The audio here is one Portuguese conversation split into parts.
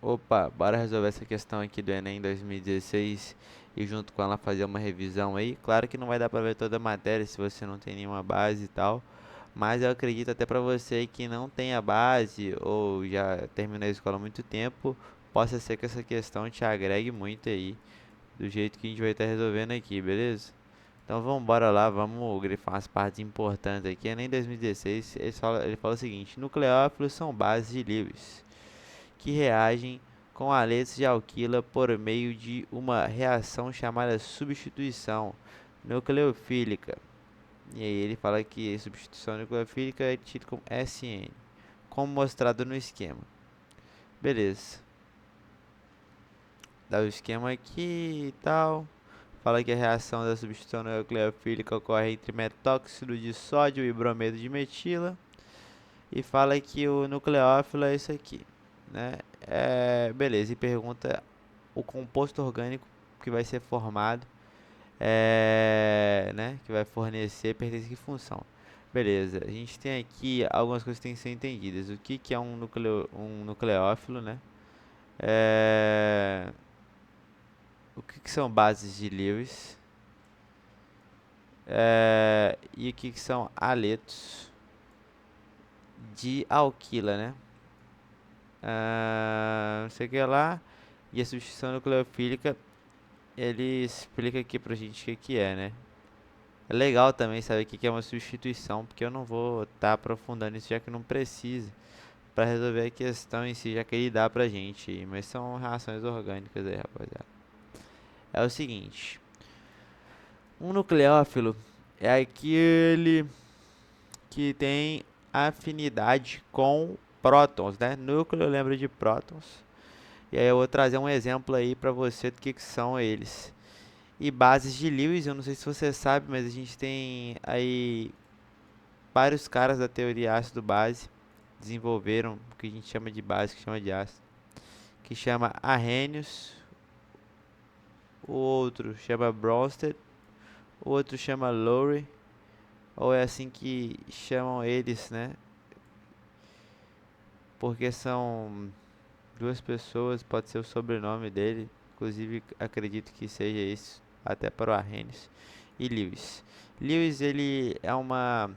Opa, bora resolver essa questão aqui do Enem 2016 e junto com ela fazer uma revisão aí. Claro que não vai dar pra ver toda a matéria se você não tem nenhuma base e tal, mas eu acredito até pra você que não tenha base ou já terminou a escola há muito tempo, possa ser que essa questão te agregue muito aí, do jeito que a gente vai estar resolvendo aqui, beleza? Então vamos embora lá, vamos grifar as partes importantes aqui. Enem 2016, ele fala o seguinte: nucleófilos são bases de Lewis que reagem com aletos de alquila por meio de uma reação chamada substituição nucleofílica. E aí ele fala que substituição nucleofílica é tido como SN, como mostrado no esquema. Beleza. Dá o esquema aqui e tal. Fala que a reação da substituição nucleofílica ocorre entre metóxido de sódio e bromedo de metila. E fala que o nucleófilo é isso aqui, né? Beleza, e pergunta o composto orgânico que vai ser formado, né? Que vai fornecer, pertence a que função. Beleza, a gente tem aqui algumas coisas que têm que ser entendidas. O que, que é um nucleófilo, né? É, o que, que são bases de Lewis? E o que, que são aletos de alquila, né? Não sei o que lá. E a substituição nucleofílica, ele explica aqui pra gente o que, que é, né? É legal também saber o que, que é uma substituição, porque eu não vou estar aprofundando isso já que não precisa para resolver a questão em si, já que ele dá pra gente. Mas são reações orgânicas aí, rapaziada. É o seguinte: um nucleófilo é aquele que tem afinidade com prótons, né? Núcleo lembra de prótons. E aí eu vou trazer um exemplo aí pra você do que são eles. E bases de Lewis, eu não sei se você sabe, mas a gente tem aí vários caras da teoria ácido-base desenvolveram o que a gente chama de base, que chama de ácido, que chama Arrhenius, o outro chama Bronsted, o outro chama Lowry, ou é assim que chamam eles, né? Porque são duas pessoas, pode ser o sobrenome dele, inclusive acredito que seja isso, até para o Arrhenius e Lewis. Lewis ele é uma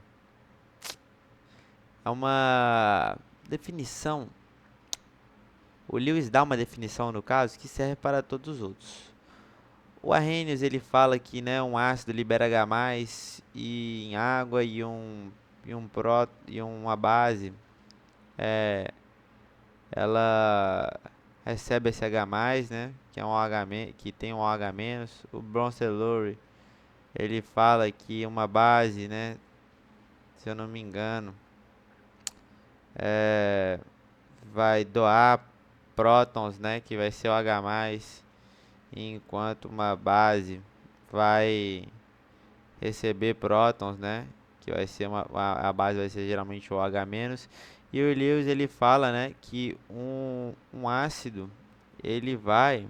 definição. O Lewis dá uma definição no caso que serve para todos os outros. O Arrhenius ele fala que, né, um ácido libera H+ e em água e uma base é, ela recebe esse H+, né, que é um OH, que tem um OH-. O Broncellory ele fala que uma base, né, se eu não me engano, é, vai doar prótons, né, que vai ser o H+, enquanto uma base vai receber prótons, né, que vai ser a base vai ser geralmente o H-. E o Lewis ele fala, né, que um ácido ele vai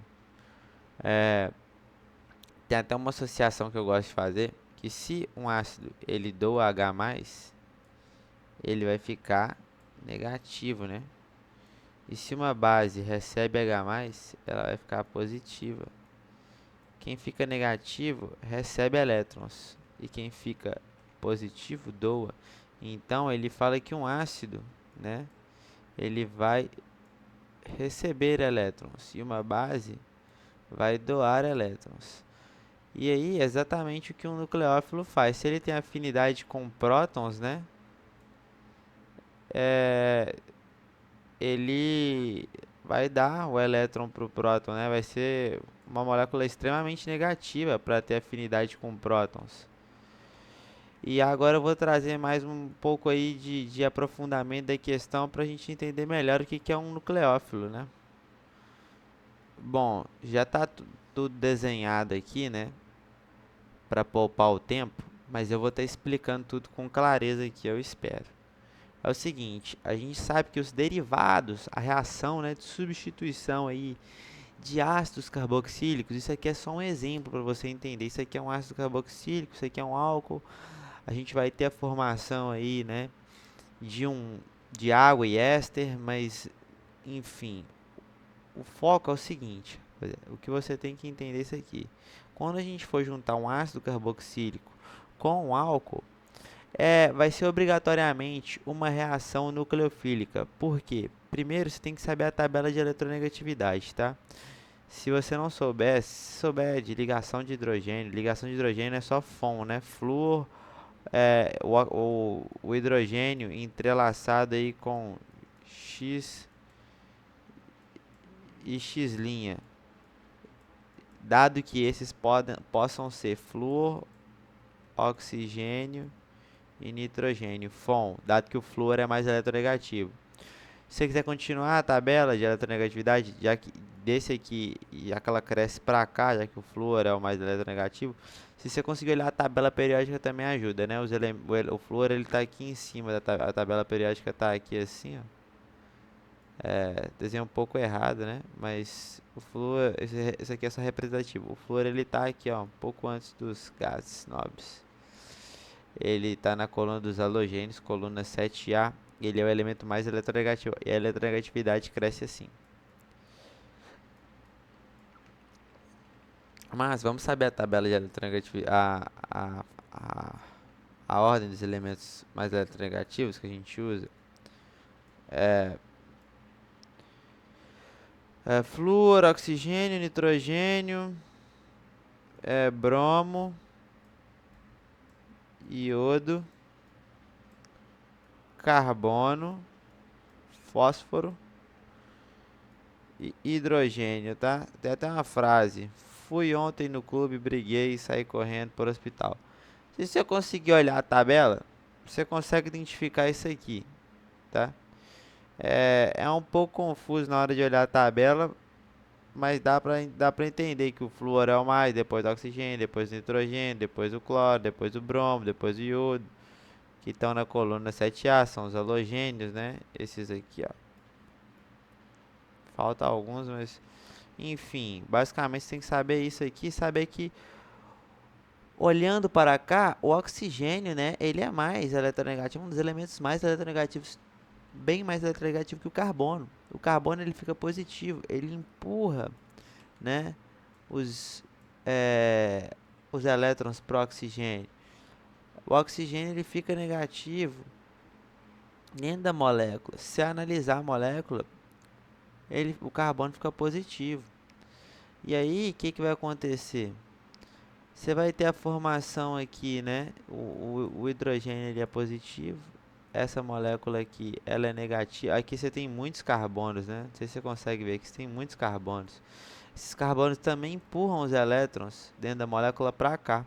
tem até uma associação que eu gosto de fazer, que se um ácido ele doa H+, ele vai ficar negativo, né? E se uma base recebe H+, ela vai ficar positiva. Quem fica negativo recebe elétrons e quem fica positivo doa. Então ele fala que um ácido, né, ele vai receber elétrons e uma base vai doar elétrons. E aí é exatamente o que um nucleófilo faz. Se ele tem afinidade com prótons, né, é, ele vai dar o elétron para o próton, né? Vai ser uma molécula extremamente negativa para ter afinidade com prótons. E agora eu vou trazer mais um pouco aí de aprofundamento da questão para a gente entender melhor o que, que é um nucleófilo, né? Bom, já está tudo desenhado aqui, né? Para poupar o tempo, mas eu vou estar explicando tudo com clareza aqui, eu espero. É o seguinte, a gente sabe que os derivados, a reação, né, de substituição aí de ácidos carboxílicos, isso aqui é só um exemplo para você entender. Isso aqui é um ácido carboxílico, isso aqui é um álcool. A gente vai ter a formação aí, né, de água e éster, mas enfim, o foco é o seguinte, o que você tem que entender é isso aqui. Quando a gente for juntar um ácido carboxílico com um álcool, vai ser obrigatoriamente uma reação nucleofílica. Por quê? Primeiro, você tem que saber a tabela de eletronegatividade, tá? Se você não souber, se souber de ligação de hidrogênio é só FON, né? Flúor, o hidrogênio entrelaçado aí com X e X', dado que esses possam ser flúor, oxigênio e nitrogênio, FON, dado que o flúor é mais eletronegativo. Se você quiser continuar a tabela de eletronegatividade, já que desse aqui, já que ela cresce para cá, já que o flúor é o mais eletronegativo, se você conseguir olhar a tabela periódica também ajuda, né? O flúor ele está aqui em cima, a tabela periódica está aqui assim, ó. Desenho um pouco errado, né? Mas o flúor, esse aqui é só representativo. O flúor ele tá aqui, ó, um pouco antes dos gases nobres. Ele está na coluna dos halogênios, coluna 7A. Ele é o elemento mais eletronegativo. E a eletronegatividade cresce assim. Mas vamos saber a tabela de eletronegatividade. A ordem dos elementos mais eletronegativos que a gente usa. Flúor, oxigênio, nitrogênio, bromo, iodo, carbono, fósforo e hidrogênio, tá? Tem até uma frase: fui ontem no clube, briguei e saí correndo para o hospital. Se você conseguir olhar a tabela, você consegue identificar isso aqui, tá? É um pouco confuso na hora de olhar a tabela, mas dá pra entender que o flúor é o mais, depois do oxigênio, depois do nitrogênio, depois do cloro, depois do bromo, depois do iodo, que estão na coluna 7A, são os halogênios, né? Esses aqui, ó. Falta alguns, mas enfim, basicamente você tem que saber isso aqui, saber que olhando para cá, o oxigênio, né, ele é mais eletronegativo, um dos elementos mais eletronegativos, bem mais eletronegativo que o carbono. O carbono ele fica positivo, ele empurra, né, os é, os elétrons para o oxigênio. O oxigênio ele fica negativo dentro da molécula. Se analisar a molécula, o carbono fica positivo. E aí, o que, que vai acontecer? Você vai ter a formação aqui, né? O hidrogênio ele é positivo. Essa molécula aqui, ela é negativa. Aqui você tem muitos carbonos, né? Não sei se você consegue ver que você tem muitos carbonos. Esses carbonos também empurram os elétrons dentro da molécula para cá.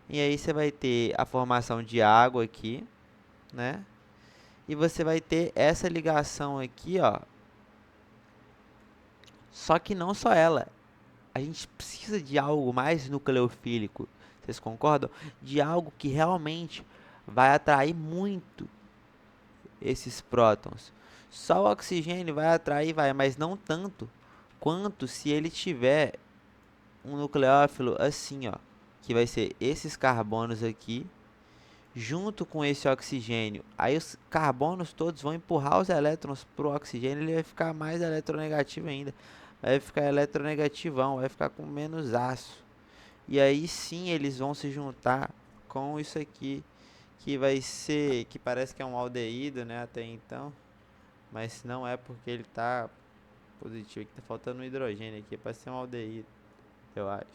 E aí você vai ter a formação de água aqui, né? E você vai ter essa ligação aqui, ó. Só que não só ela. A gente precisa de algo mais nucleofílico. Vocês concordam? De algo que realmente vai atrair muito esses prótons. Só o oxigênio vai atrair, mas não tanto quanto se ele tiver um nucleófilo assim, ó, que vai ser esses carbonos aqui junto com esse oxigênio. Aí os carbonos todos vão empurrar os elétrons para o oxigênio, ele vai ficar mais eletronegativo ainda. Vai ficar eletronegativão, vai ficar com menos aço. E aí sim eles vão se juntar com isso aqui, que vai ser, que parece que é um aldeído, né, até então. Mas não é porque ele tá positivo, que tá faltando um hidrogênio aqui para ser um aldeído, eu acho.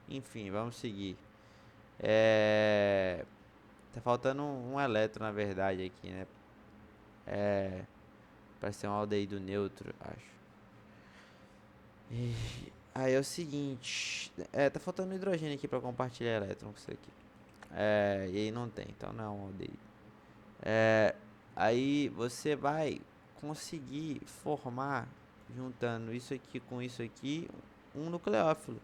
Enfim, vamos seguir. Tá faltando um elétron, na verdade, aqui, né? Para ser um aldeído neutro, acho. Aí é o seguinte, tá faltando hidrogênio aqui para compartilhar elétron com isso aqui. E aí não tem, então não é um aldeído. Aí você vai conseguir formar, juntando isso aqui com isso aqui, um nucleófilo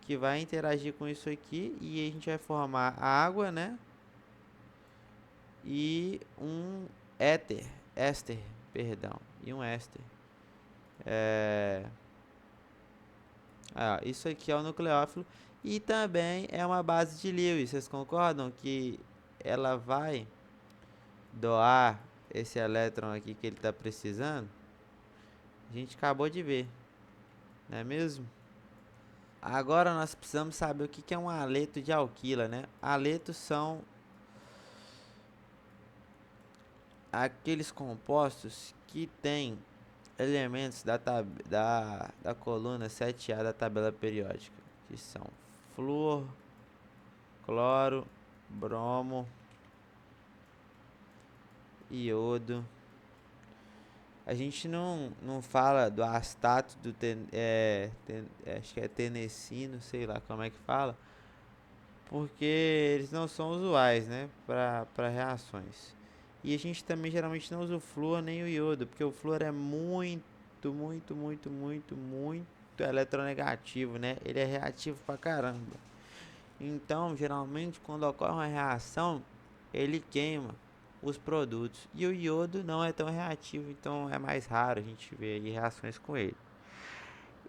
que vai interagir com isso aqui e a gente vai formar água, né? E um éster, perdão, e um éster. Isso aqui é o nucleófilo e também é uma base de Lewis. Vocês concordam que ela vai doar esse elétron aqui que ele está precisando, a gente acabou de ver, não é mesmo? Agora nós precisamos saber o que é um aleto de alquila, né? Aletos são aqueles compostos que têm elementos da coluna 7A da tabela periódica, que são flúor, cloro, bromo, iodo. A gente não fala do astato acho que é tenecino, sei lá como é que fala, porque eles não são usuais, né, para reações. E a gente também geralmente não usa o flúor nem o iodo, porque o flúor é muito eletronegativo, né? Ele é reativo pra caramba. Então, geralmente, quando ocorre uma reação, ele queima os produtos. E o iodo não é tão reativo, então é mais raro a gente ver aí reações com ele.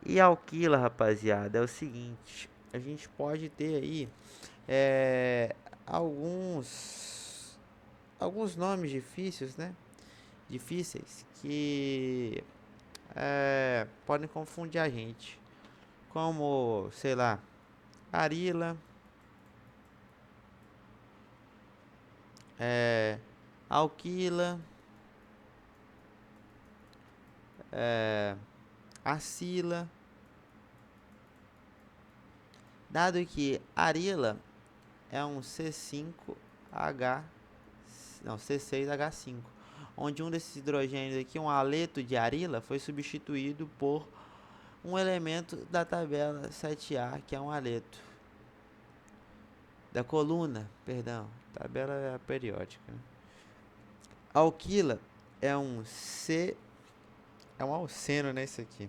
E a alquila, rapaziada, é o seguinte: a gente pode ter aí é, alguns nomes difíceis, né? Difíceis que podem confundir a gente, como, sei lá, arila, é, alquila, é, acila. Dado que arila é um C5H, não, C6H5, onde um desses hidrogênios aqui, um aleto de arila, foi substituído por um elemento da tabela 7A, que é um aleto da coluna, perdão, tabela periódica, né? Alquila é um C, é um alceno, né, isso aqui.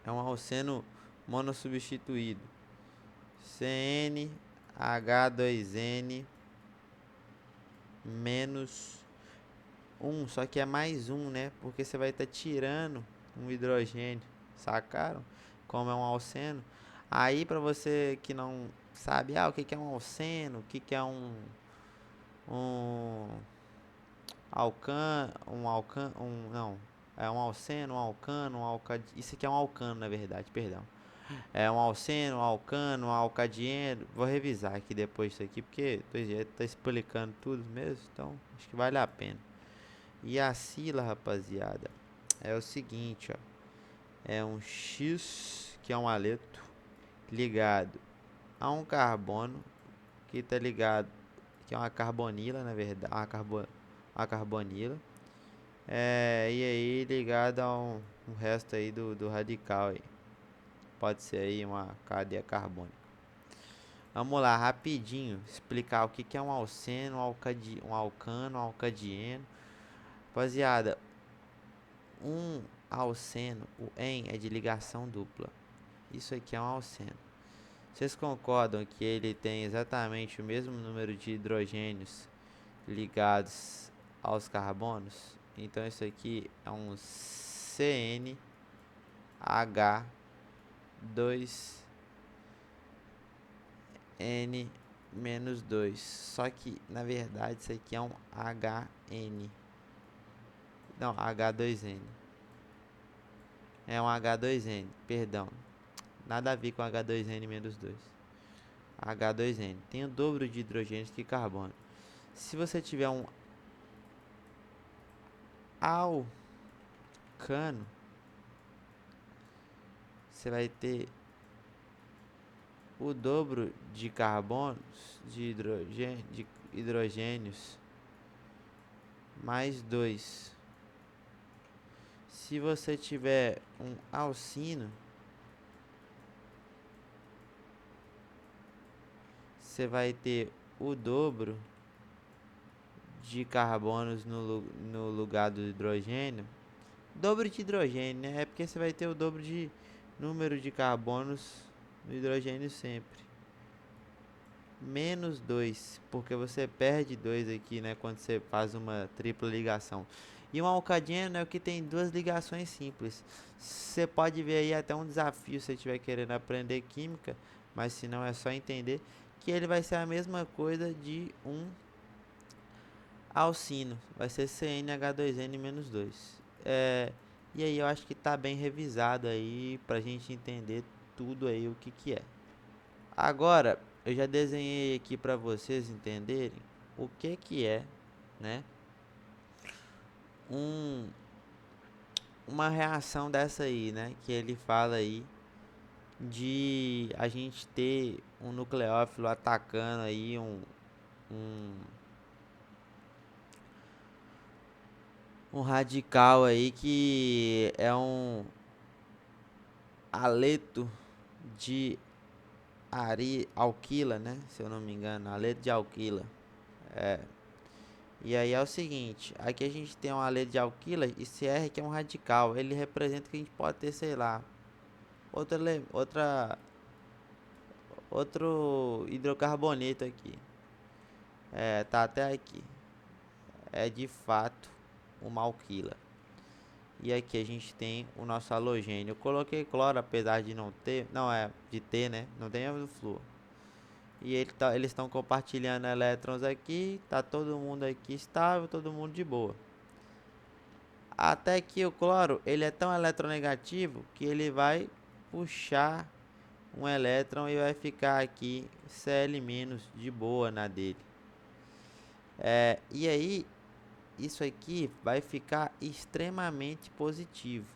É um alceno monossubstituído. CnH2n menos 1, só que é mais um, né? Porque você vai estar tirando um hidrogênio, sacaram? Como é um alceno. Aí para você que não sabe, o que é um alceno, o que é um não, é um alceno, um alcano, um alcadieno. Isso aqui é um alcano, na verdade, perdão. É um alceno, um alcano, um alcadieno. Vou revisar aqui depois isso aqui, porque tá explicando tudo mesmo, então acho que vale a pena. E a sila, rapaziada, é o seguinte, ó. É um X, que é um aleto, ligado a um carbono, que tá ligado, que é uma carbonila, na verdade, uma carbonila. E aí ligado a um resto aí do radical aí. Pode ser aí uma cadeia carbônica. Vamos lá, rapidinho, explicar o que é um alceno, um alcano, um alcadieno. Rapaziada, um alceno, o en é de ligação dupla. Isso aqui é um alceno. Vocês concordam que ele tem exatamente o mesmo número de hidrogênios ligados aos carbonos? Então isso aqui é um CnH2n-2. Só que na verdade isso aqui é um HN. Não, H2n. É um H2n, perdão. Nada a ver com H2n-2. H2n tem o dobro de hidrogênios que carbono. Se você tiver um alcano, você vai ter o dobro de carbonos, de hidrogênios, mais 2. Se você tiver um alcino, você vai ter o dobro de carbonos no lugar do hidrogênio. Dobro de hidrogênio, né? É porque você vai ter o dobro de número de carbonos no hidrogênio sempre. Menos 2, porque você perde 2 aqui, né? Quando você faz uma tripla ligação. E um alcadieno é o que tem duas ligações simples. Você pode ver aí até um desafio se você estiver querendo aprender química, mas se não é só entender que ele vai ser a mesma coisa de um alcino, vai ser CnH2n-2. E aí eu acho que tá bem revisado aí pra gente entender tudo aí o que que é. Agora, eu já desenhei aqui pra vocês entenderem o que que é, né? Um, uma reação dessa aí, né? Que ele fala aí de a gente ter um nucleófilo atacando aí um, um radical aí que é um aleto de alquila, né? Se eu não me engano, aleto de alquila. É. E aí é o seguinte, aqui a gente tem um aleto de alquila e Cr que é um radical. Ele representa que a gente pode ter, sei lá, outro hidrocarboneto aqui. Tá até aqui. É de fato uma alquila. E aqui a gente tem o nosso halogênio. Eu coloquei cloro apesar de não ter, não é de ter, né? Não tem do flúor. E eles estão compartilhando elétrons aqui, tá todo mundo aqui estável, todo mundo de boa. Até que o cloro, ele é tão eletronegativo que ele vai puxar um elétron e vai ficar aqui Cl- de boa na dele. E aí, isso aqui vai ficar extremamente positivo.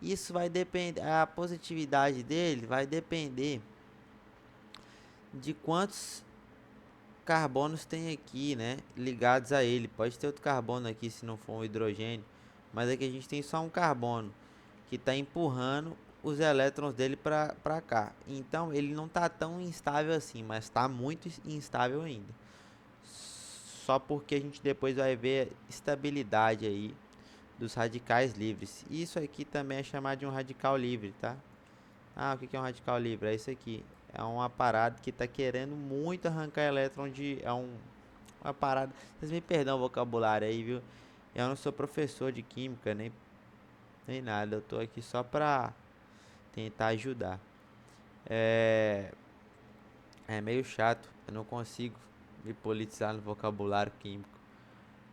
Isso vai depender, a positividade dele vai depender de quantos carbonos tem aqui, né, ligados a ele. Pode ter outro carbono aqui se não for um hidrogênio, mas aqui a gente tem só um carbono que está empurrando os elétrons dele para cá. Então ele não está tão instável assim, mas está muito instável ainda. Só porque a gente depois vai ver estabilidade aí dos radicais livres. Isso aqui também é chamado de um radical livre, tá? O que é um radical livre? É isso aqui. É uma parada que está querendo muito arrancar elétron de... uma parada... Vocês me perdão o vocabulário aí, viu? Eu não sou professor de química, nem nada. Eu tô aqui só pra tentar ajudar. É... É meio chato. Eu não consigo me politizar no vocabulário químico.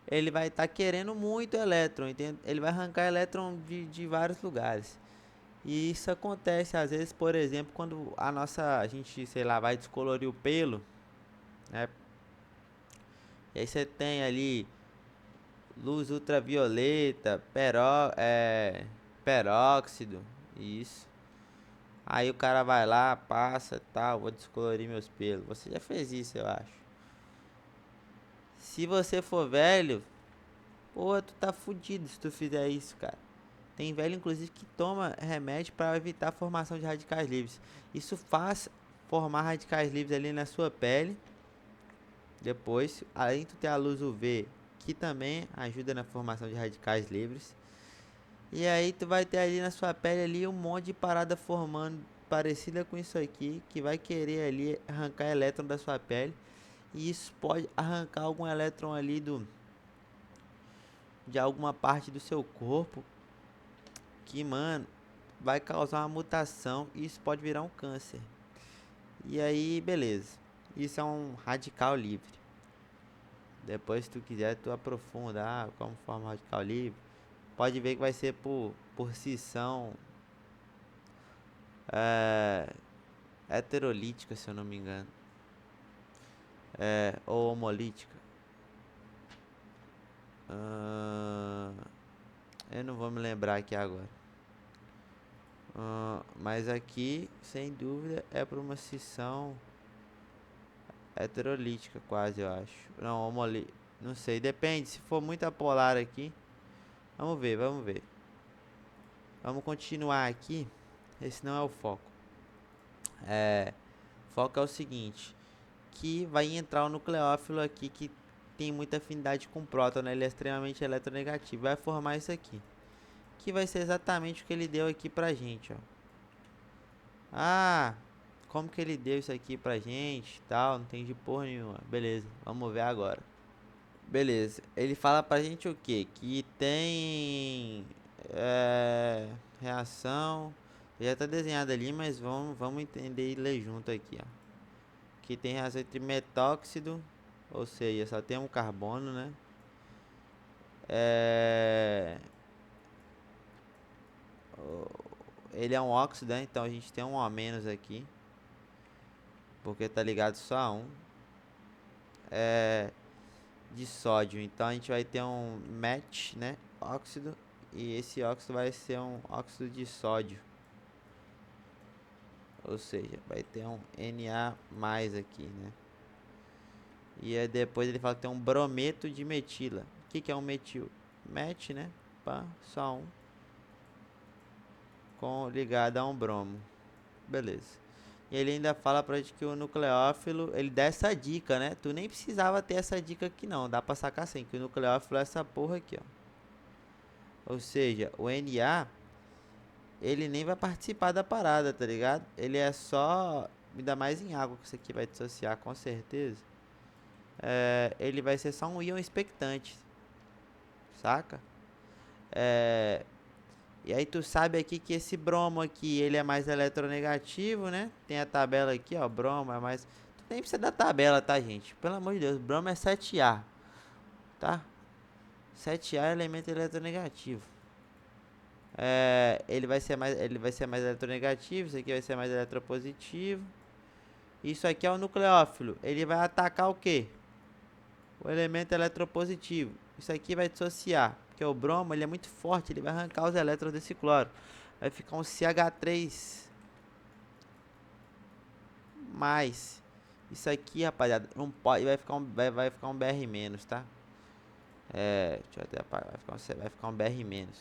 Ele vai estar querendo muito elétron, entende? Ele vai arrancar elétron de vários lugares. E isso acontece às vezes, por exemplo, quando a gente, sei lá, vai descolorir o pelo, né? E aí você tem ali luz ultravioleta, peróxido, isso. Aí o cara vai lá, passa, tal, vou descolorir meus pelos. Você já fez isso, eu acho. Se você for velho, pô, tu tá fudido se tu fizer isso, cara. Tem velho, inclusive, que toma remédio para evitar a formação de radicais livres. Isso faz formar radicais livres ali na sua pele. Depois, além de tu ter a luz UV, que também ajuda na formação de radicais livres. E aí tu vai ter ali na sua pele ali um monte de parada formando parecida com isso aqui, que vai querer ali arrancar elétron da sua pele. E isso pode arrancar algum elétron ali de alguma parte do seu corpo que, mano, vai causar uma mutação e isso pode virar um câncer. E aí, beleza. Isso é um radical livre. Depois, se tu quiser, tu aprofunda como forma radical livre. Pode ver que vai ser por cisão é, heterolítica, se eu não me engano. Ou homolítica. Eu não vou me lembrar aqui agora. Mas aqui, sem dúvida, é por uma cisão heterolítica, quase, eu acho. Não, não sei, depende. Se for muito apolar aqui, vamos ver, vamos ver. Vamos continuar aqui. Esse não é o foco. O foco é o seguinte, que vai entrar o nucleófilo aqui que tem muita afinidade com o próton, né? Ele é extremamente eletronegativo. Vai formar isso aqui, que vai ser exatamente o que ele deu aqui pra gente, ó. Como que ele deu isso aqui pra gente, tal, não tem de porra nenhuma. Beleza, vamos ver agora. Beleza, ele fala pra gente o que? Que tem reação, já tá desenhado ali, mas vamos entender e ler junto aqui, ó. Que tem reação entre metóxido ou seja, só tem um carbono, né? É... Ele é um óxido, né? Então a gente tem um a menos aqui, porque tá ligado só a um. De sódio. Então a gente vai ter um match, né? Óxido. E esse óxido vai ser um óxido de sódio. Ou seja, vai ter um Na mais aqui, né? E aí depois ele fala que tem um brometo de metila. O que é um metil? Match, né? Pá, só um. Ligado a um bromo. Beleza. E ele ainda fala pra gente que o nucleófilo, ele dá essa dica, né? Tu nem precisava ter essa dica aqui não, dá pra sacar assim, que o nucleófilo é essa porra aqui, ó. Ou seja, o Na, ele nem vai participar da parada, tá ligado? Ele é só, ainda mais em água, que isso aqui vai dissociar com certeza. Ele vai ser só um íon expectante, saca? E aí tu sabe aqui que esse bromo aqui, ele é mais eletronegativo, né? Tem a tabela aqui, ó, bromo é mais... Tu nem precisa da tabela, tá, gente? Pelo amor de Deus, bromo é 7A, tá? 7A é elemento eletronegativo. Ele vai ser mais eletronegativo, isso aqui vai ser mais eletropositivo. Isso aqui é o nucleófilo. Ele vai atacar o quê? O elemento eletropositivo. Isso aqui vai dissociar, porque o bromo ele é muito forte, ele vai arrancar os elétrons desse cloro. Vai ficar um CH3 mais. Isso aqui, rapaziada, não pode, vai ficar um BR menos, tá? Deixa eu até apagar, vai ficar um BR menos.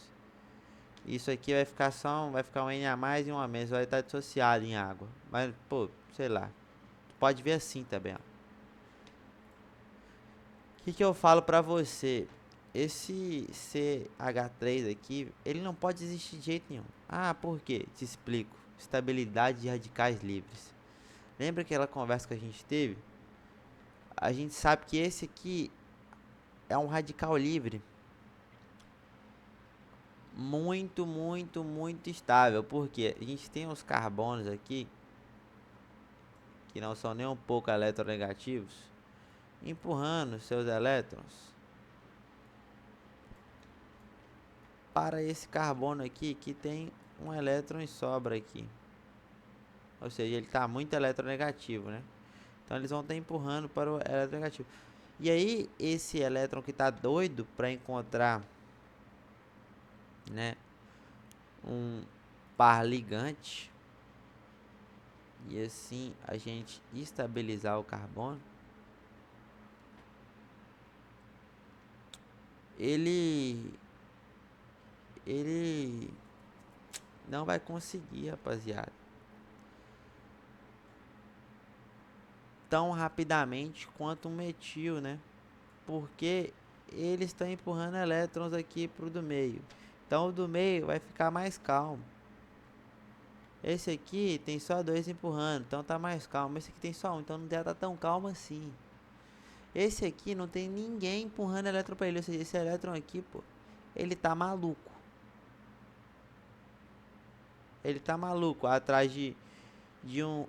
Isso aqui vai ficar vai ficar um N a mais e um a menos, vai estar dissociado em água. Mas, pô, sei lá. Pode ver assim também, ó. O que eu falo pra você? Esse CH3 aqui, ele não pode existir de jeito nenhum. Ah, por quê? Te explico. Estabilidade de radicais livres. Lembra aquela conversa que a gente teve? A gente sabe que esse aqui é um radical livre muito, muito, muito estável. Porque a gente tem uns carbonos aqui que não são nem um pouco eletronegativos, empurrando seus elétrons para esse carbono aqui que tem um elétron em sobra aqui. Ou seja, ele está muito eletronegativo, né? Então eles vão estar empurrando para o eletronegativo. E aí esse elétron que está doido para encontrar, né, um par ligante e assim a gente estabilizar o carbono, ele não vai conseguir, rapaziada, tão rapidamente quanto um metil, né? Porque eles estão empurrando elétrons aqui pro do meio. Então o do meio vai ficar mais calmo. Esse aqui tem só dois empurrando, então tá mais calmo. Esse aqui tem só um, então não deve estar tão calmo assim. Esse aqui não tem ninguém empurrando elétron pra ele. Ou seja, esse elétron aqui, pô, ele tá maluco. Ele tá maluco atrás de um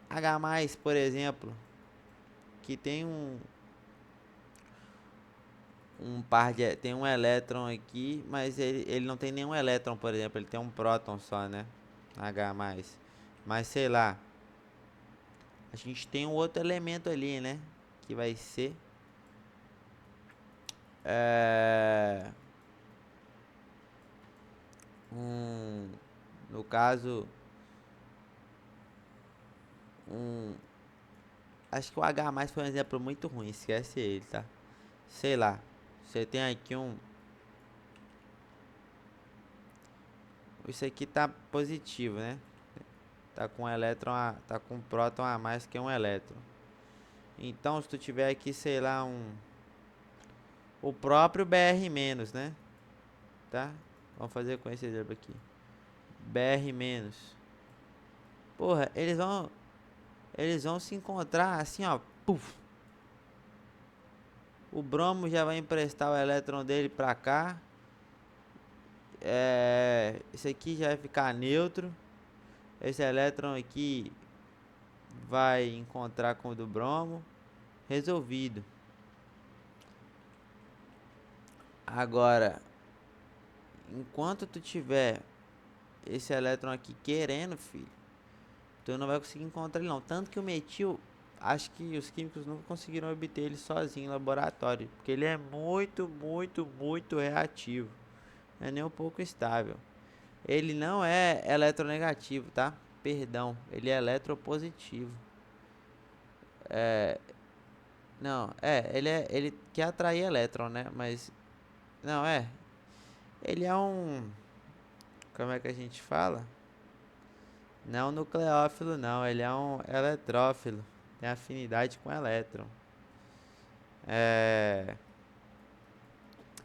H+, por exemplo, que tem tem um elétron aqui, mas ele não tem nenhum elétron, por exemplo, ele tem um próton só, né? H+. Mas sei lá, a gente tem um outro elemento ali, né? Que vai ser um, no caso, um, acho que o H+ foi um exemplo muito ruim, esquece ele, tá? Sei lá, você tem aqui isso aqui tá positivo, né? Tá com elétron, tá com próton a mais que um elétron. Então, se tu tiver aqui, sei lá, o próprio Br-, né? Tá? Vamos fazer com esse exemplo aqui. Br-. Porra, eles vão se encontrar assim, ó, puf. O bromo já vai emprestar o elétron dele pra cá. Esse aqui já vai ficar neutro. Esse elétron aqui vai encontrar com o do bromo. resolvido. Agora, enquanto tu tiver esse elétron aqui querendo, filho, tu não vai conseguir encontrar ele não. Tanto que o metil, acho que os químicos nunca conseguiram obter ele sozinho em laboratório, porque ele é muito, muito, muito reativo. Não é nem um pouco estável. Ele não é eletronegativo, tá? Perdão, ele é eletropositivo. Não, ele quer atrair elétron, né? Mas não é. Ele é um, como é que a gente fala? Não é um nucleófilo, não. Ele é um eletrófilo. Tem afinidade com elétron. É...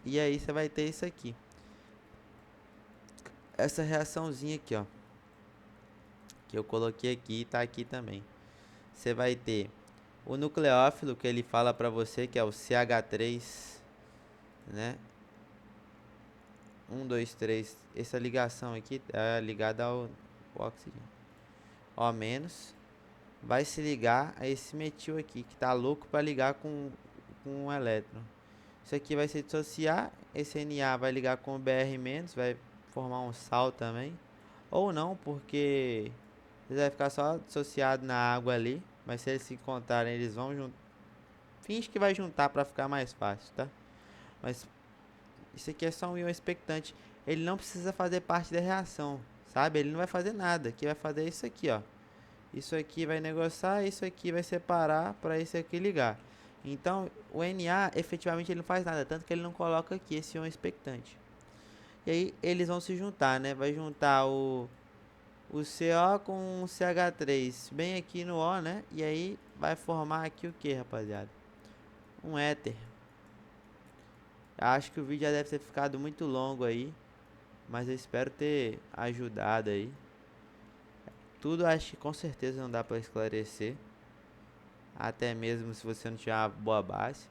E aí você vai ter isso aqui. Essa reaçãozinha aqui, ó. Que eu coloquei aqui e tá aqui também. Você vai ter o nucleófilo que ele fala pra você que é o CH3, né? 1, 2, 3. Essa ligação aqui é ligada ao oxigênio. O menos vai se ligar a esse metil aqui, que tá louco para ligar com um elétron. Isso aqui vai se dissociar, esse Na vai ligar com o Br-, vai formar um sal também. Ou não, porque ele vai ficar só dissociado na água ali, mas se eles se encontrarem, eles vão juntar. Finge que vai juntar para ficar mais fácil, tá? Mas isso aqui é só um íon expectante. Ele não precisa fazer parte da reação, sabe? Ele não vai fazer nada. Que vai fazer isso aqui, ó. Isso aqui vai negociar, isso aqui vai separar para esse aqui ligar. Então, o Na efetivamente ele não faz nada, tanto que ele não coloca aqui esse íon expectante. E aí eles vão se juntar, né? Vai juntar o CO com o CH3 bem aqui no O, né? E aí vai formar aqui o que, rapaziada? Um éter. Acho que o vídeo já deve ter ficado muito longo aí, mas eu espero ter ajudado aí. Tudo acho que com certeza não dá para esclarecer, até mesmo se você não tiver uma boa base.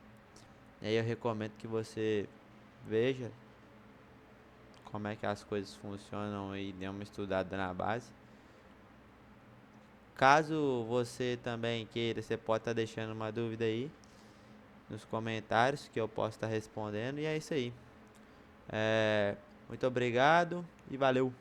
E aí eu recomendo que você veja como é que as coisas funcionam e dê uma estudada na base. Caso você também queira, você pode estar deixando uma dúvida aí nos comentários que eu posso estar respondendo. E é isso aí. Muito obrigado e valeu!